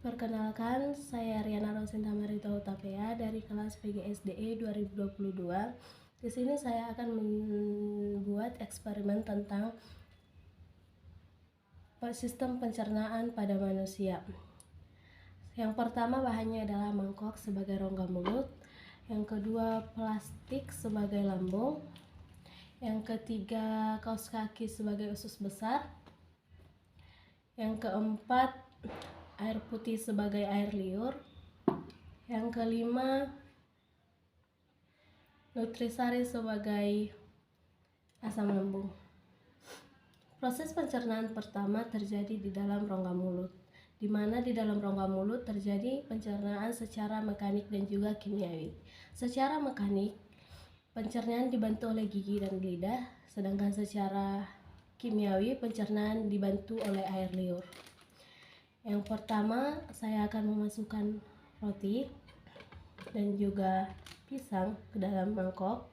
Perkenalkan, saya Riana Rosinta Marita Hutapea dari kelas PGSDE 2022. Di sini saya akan membuat eksperimen tentang sistem pencernaan pada manusia. Yang pertama, bahannya adalah mangkok sebagai rongga mulut. Yang kedua, plastik sebagai lambung. Yang ketiga, kaos kaki sebagai usus besar. Yang keempat, air putih sebagai air liur. Yang kelima, nutrisari sebagai asam lambung. Proses pencernaan pertama terjadi di dalam rongga mulut, di mana di dalam rongga mulut terjadi pencernaan secara mekanik dan juga kimiawi. Secara mekanik, pencernaan dibantu oleh gigi dan lidah, sedangkan secara kimiawi pencernaan dibantu oleh air liur. Yang pertama, saya akan memasukkan roti dan juga pisang ke dalam mangkok.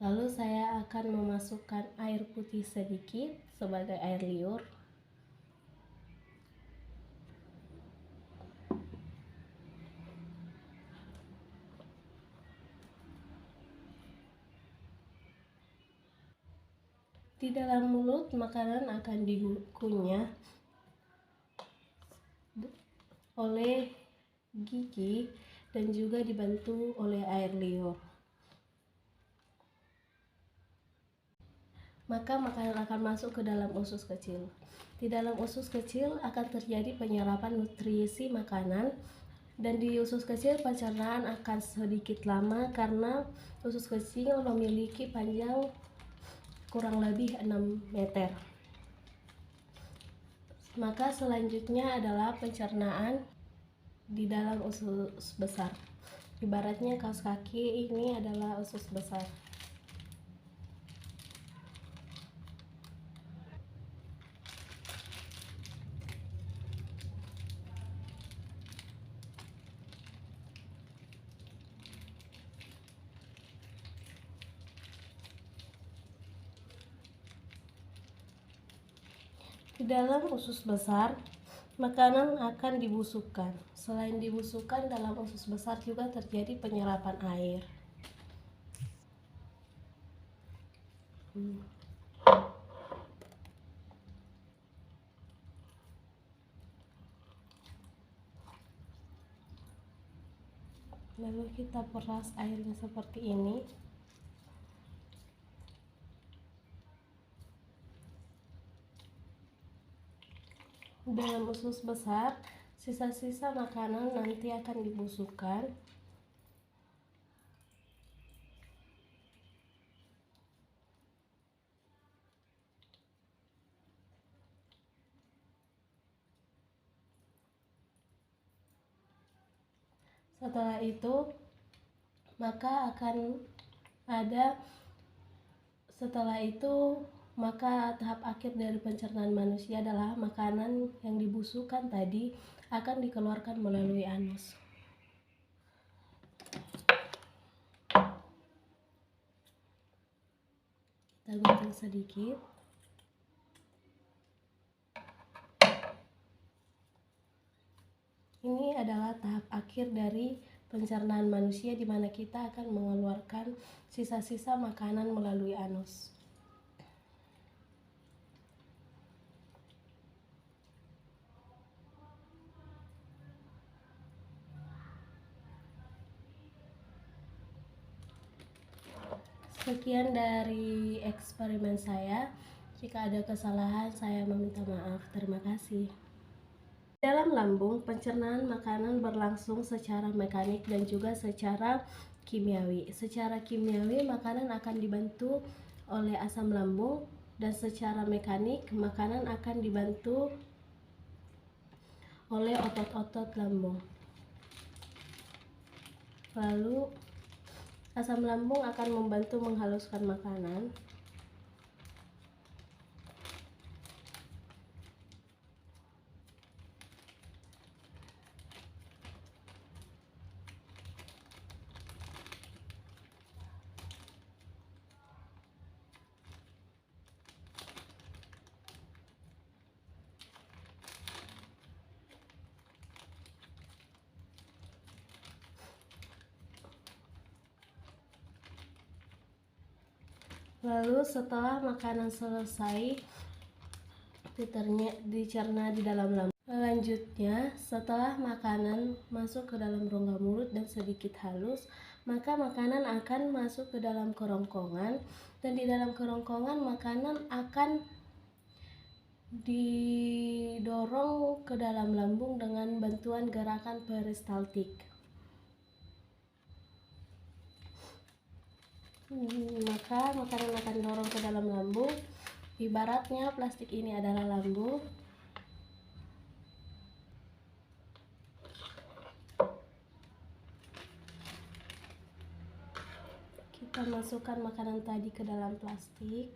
Lalu saya akan memasukkan air putih sedikit sebagai air liur. Di dalam mulut, makanan akan dikunyah oleh gigi dan juga dibantu oleh air liur. Maka makanan akan masuk ke dalam usus kecil. Di dalam usus kecil akan terjadi penyerapan nutrisi makanan, dan di usus kecil pencernaan akan sedikit lama karena usus kecil memiliki panjang kurang lebih 6 meter. Maka selanjutnya adalah pencernaan di dalam usus besar. Ibaratnya kaos kaki ini adalah usus besar. Di dalam usus besar, makanan akan dibusukkan. Selain dibusukkan, dalam usus besar juga terjadi penyerapan air. Lalu kita peras airnya seperti ini. Dalam usus besar, sisa-sisa makanan nanti akan dibusukkan. Setelah itu, maka tahap akhir dari pencernaan manusia adalah makanan yang dibusukkan tadi akan dikeluarkan melalui anus. Kita gunting sedikit. Ini adalah tahap akhir dari pencernaan manusia, di mana kita akan mengeluarkan sisa-sisa makanan melalui anus. Sekian dari eksperimen saya. Jika ada kesalahan, saya meminta maaf. Terima kasih. Dalam lambung, pencernaan makanan berlangsung secara mekanik dan juga secara kimiawi. Secara kimiawi, makanan akan dibantu oleh asam lambung, dan secara mekanik, makanan akan dibantu oleh otot-otot lambung. Lalu, asam lambung akan membantu menghaluskan makanan. Lalu setelah makanan selesai dicerna di dalam lambung. Selanjutnya, setelah makanan masuk ke dalam rongga mulut dan sedikit halus, maka makanan akan masuk ke dalam kerongkongan, dan di dalam kerongkongan makanan akan didorong ke dalam lambung dengan bantuan gerakan peristaltik. Maka makanan akan didorong ke dalam lambung. Ibaratnya plastik ini adalah lambung. Kita masukkan makanan tadi ke dalam plastik.